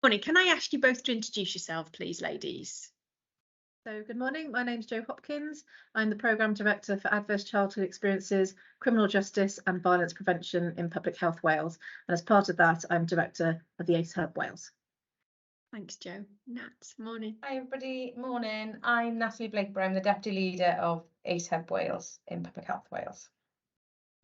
Morning. Can I ask you both to introduce yourself, please, ladies? So good morning, my name's Jo Hopkins. I'm the Programme Director for Adverse Childhood Experiences, Criminal Justice and Violence Prevention in Public Health Wales. And as part of that, I'm Director of the ACE Hub Wales. Thanks, Jo. Nat, morning. Hi everybody, morning. I'm Natalie Blakeborough. I'm the Deputy Leader of ACE Hub Wales in Public Health Wales.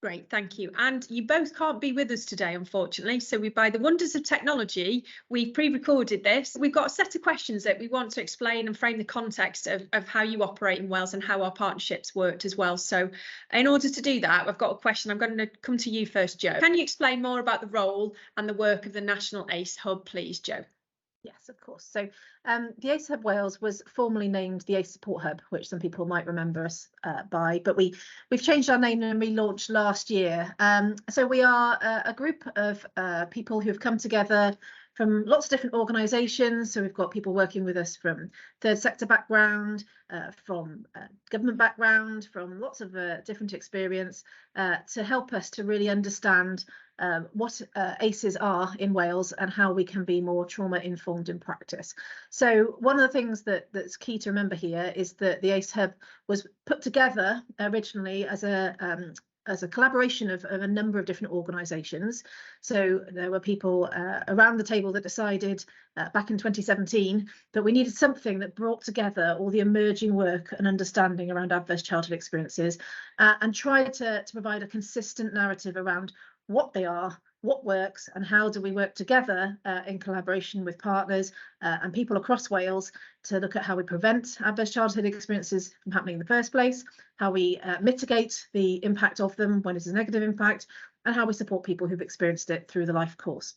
Great, thank you. And you both can't be with us today, unfortunately. So by the wonders of technology, we've pre-recorded this. We've got a set of questions that we want to explain and frame the context of how you operate in Wales and how our partnerships worked as well. So in order to do that, I've got a question. I'm going to come to you first, Jo. Can you explain more about the role and the work of the National ACE Hub, please, Jo? Yes, of course. So the ACE Hub Wales was formerly named the ACE Support Hub, which some people might remember us by, but we've changed our name and relaunched last year. So we are a group of people who have come together from lots of different organisations. So we've got people working with us from third sector background, from government background, from lots of different experience to help us to really understand what ACEs are in Wales and how we can be more trauma informed in practice. So one of the things that's key to remember here is that the ACE Hub was put together originally as a collaboration of a number of different organisations. So there were people around the table that decided back in 2017 that we needed something that brought together all the emerging work and understanding around adverse childhood experiences and tried to provide a consistent narrative around what they are, what works, and how do we work together in collaboration with partners and people across Wales to look at how we prevent adverse childhood experiences from happening in the first place, how we mitigate the impact of them when it's a negative impact, and how we support people who've experienced it through the life course.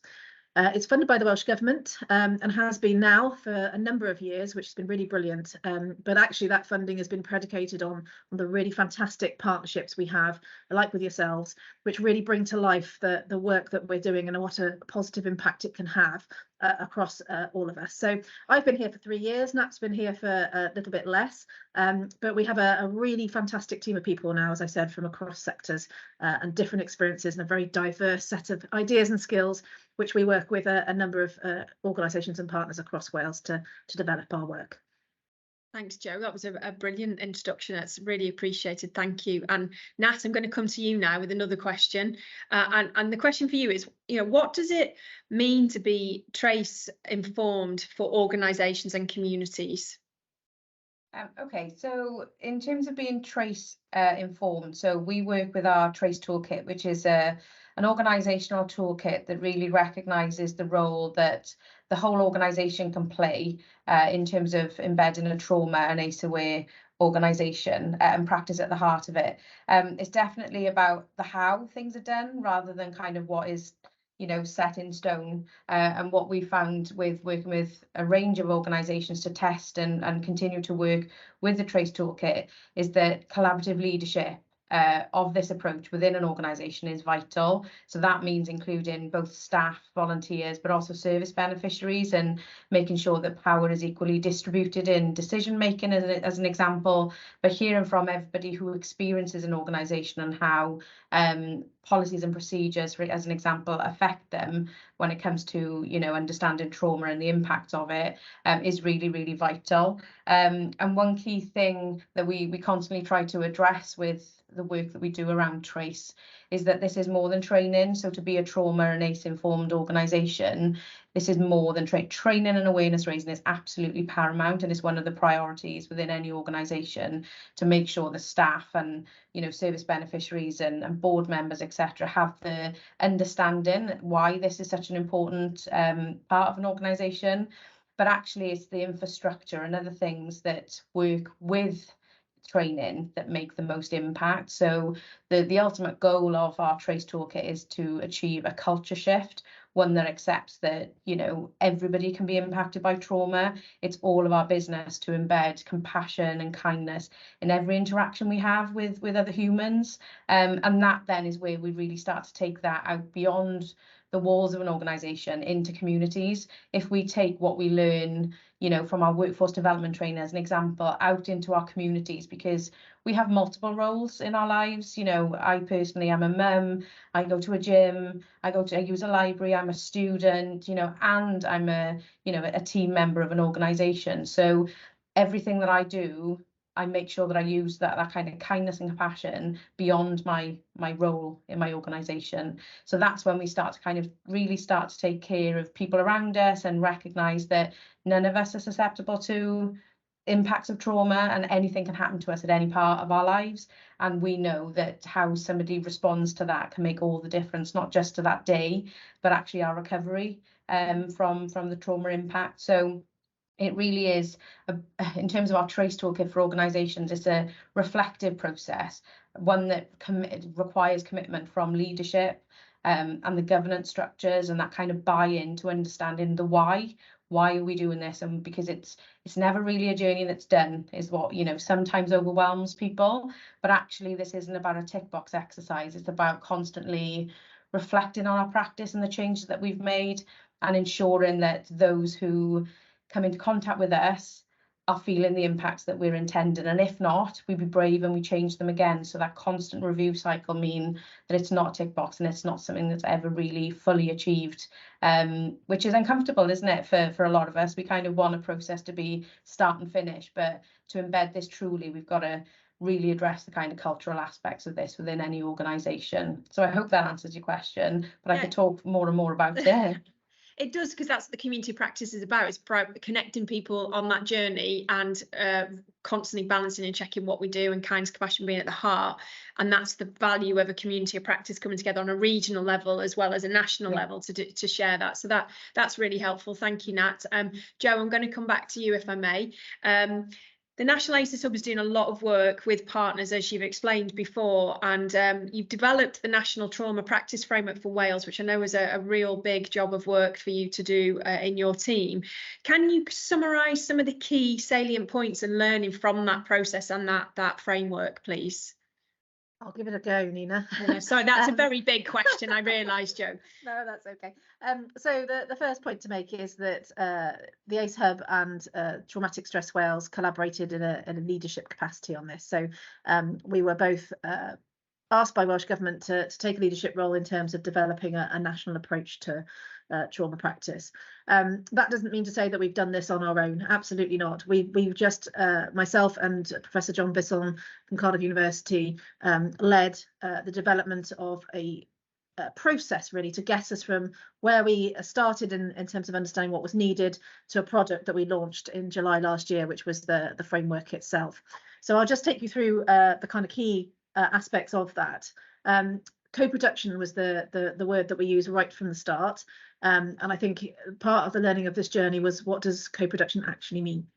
It's funded by the Welsh Government and has been now for a number of years, which has been really brilliant. But actually that funding has been predicated on the really fantastic partnerships we have, like with yourselves, which really bring to life the work that we're doing and what a positive impact it can have across all of us. So I've been here for 3 years, Nat's been here for a little bit less, but we have a really fantastic team of people now, as I said, from across sectors and different experiences and a very diverse set of ideas and skills, which we work with a number of organisations and partners across Wales to develop our work. Thanks, Jo. That was a brilliant introduction. That's really appreciated. Thank you. And Nat, I'm going to come to you now with another question. And the question for you is, what does it mean to be TrACE informed for organisations and communities? Okay, so in terms of being TrACE informed, so we work with our TrACE toolkit, which is an organisational toolkit that really recognises the role that the whole organisation can play in terms of embedding a trauma and ACE-aware organisation and practice at the heart of it. It's definitely about the how things are done rather than kind of what is set in stone, and what we found with working with a range of organisations to test and continue to work with the TrACE toolkit is that collaborative leadership of this approach within an organisation is vital. So that means including both staff, volunteers, but also service beneficiaries, and making sure that power is equally distributed in decision making as an example, but hearing from everybody who experiences an organisation and how policies and procedures, as an example, affect them when it comes to understanding trauma and the impact of it is really, really vital. And one key thing that we constantly try to address with the work that we do around TrACE is that this is more than training. So to be a trauma and ACE informed organisation, this is more than training and awareness raising is absolutely paramount, and it's one of the priorities within any organisation to make sure the staff and service beneficiaries and board members, etc., have the understanding why this is such an important part of an organisation. But actually it's the infrastructure and other things that work with training that make the most impact. So the ultimate goal of our TrACE toolkit is to achieve a culture shift, one that accepts that everybody can be impacted by trauma. It's all of our business to embed compassion and kindness in every interaction we have with other humans, and that then is where we really start to take that out beyond the walls of an organisation into communities. If we take what we learn from our workforce development training as an example out into our communities, because we have multiple roles in our lives. You know, I personally am a mum, I go to a gym, I use a library, I'm a student, you know, and I'm a, you know, a team member of an organisation. So everything that I do, I make sure that I use that kind of kindness and compassion beyond my role in my organisation. So that's when we start to kind of really start to take care of people around us and recognise that none of us are susceptible to impacts of trauma, and anything can happen to us at any part of our lives. And we know that how somebody responds to that can make all the difference, not just to that day, but actually our recovery from the trauma impact. So it really is, in terms of our TrACE toolkit for organisations, it's a reflective process, one that requires commitment from leadership and the governance structures and that kind of buy-in to understanding the why. Why are we doing this? And because it's never really a journey that's done, is what, you know, sometimes overwhelms people. But actually, this isn't about a tick box exercise. It's about constantly reflecting on our practice and the changes that we've made, and ensuring that those who come into contact with us are feeling the impacts that we're intending, and if not, we be brave and we change them again. So that constant review cycle mean that it's not tick box and it's not something that's ever really fully achieved, which is uncomfortable, isn't it, for a lot of us. We kind of want a process to be start and finish, but to embed this truly, we've got to really address the kind of cultural aspects of this within any organisation. So I hope that answers your question, but I could talk more and more about it. It does, because that's what the community practice is about. It's connecting people on that journey and constantly balancing and checking what we do, and kindness, compassion being at the heart. And that's the value of a community of practice coming together on a regional level as well as a national level to share that. So that's really helpful. Thank you, Nat. Jo, I'm going to come back to you if I may. The National ACES Hub is doing a lot of work with partners, as you've explained before, and you've developed the National Trauma Practice Framework for Wales, which I know is a real big job of work for you to do in your team. Can you summarise some of the key salient points and learning from that process and that framework, please? I'll give it a go, Nina. Sorry, that's a very big question, I realise, Jo. No, that's okay. So the first point to make is that the ACE Hub and Traumatic Stress Wales collaborated in a leadership capacity on this. So we were both asked by Welsh Government to take a leadership role in terms of developing a national approach to trauma practice. That doesn't mean to say that we've done this on our own. Absolutely not. We've just, myself and Professor John Bisson from Cardiff University led the development of a process really to get us from where we started in terms of understanding what was needed to a product that we launched in July last year, which was the framework itself. So I'll just take you through the kind of key aspects of that. Co-production was the word that we used right from the start, and I think part of the learning of this journey was, what does co-production actually mean?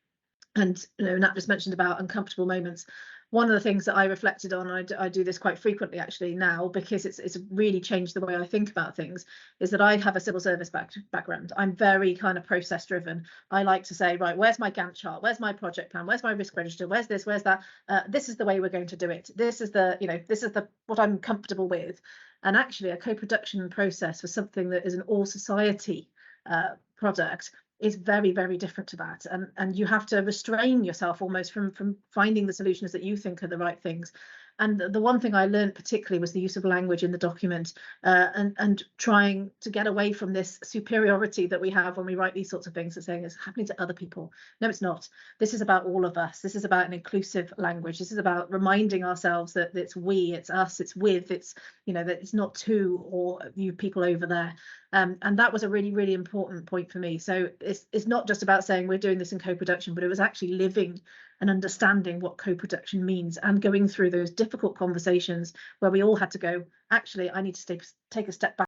And Nat just mentioned about uncomfortable moments. One of the things that I reflected on, I do this quite frequently actually now, because it's really changed the way I think about things, is that I have a civil service background. I'm very kind of process driven. I like to say, right, where's my Gantt chart? Where's my project plan? Where's my risk register? Where's this? Where's that? This is the way we're going to do it. This is what I'm comfortable with. And actually a co-production process for something that is an all society product is very, very different to that, and you have to restrain yourself almost from finding the solutions that you think are the right things. And the one thing I learned particularly was the use of language in the document, and trying to get away from this superiority that we have when we write these sorts of things, and saying it's happening to other people. No, it's not. This is about all of us. This is about an inclusive language. This is about reminding ourselves that it's we, it's us, it's with, it's, that it's not to or you people over there. And that was a really, really important point for me. So it's not just about saying we're doing this in co-production, but it was actually living and understanding what co-production means, and going through those difficult conversations where we all had to go, actually, I need to take a step back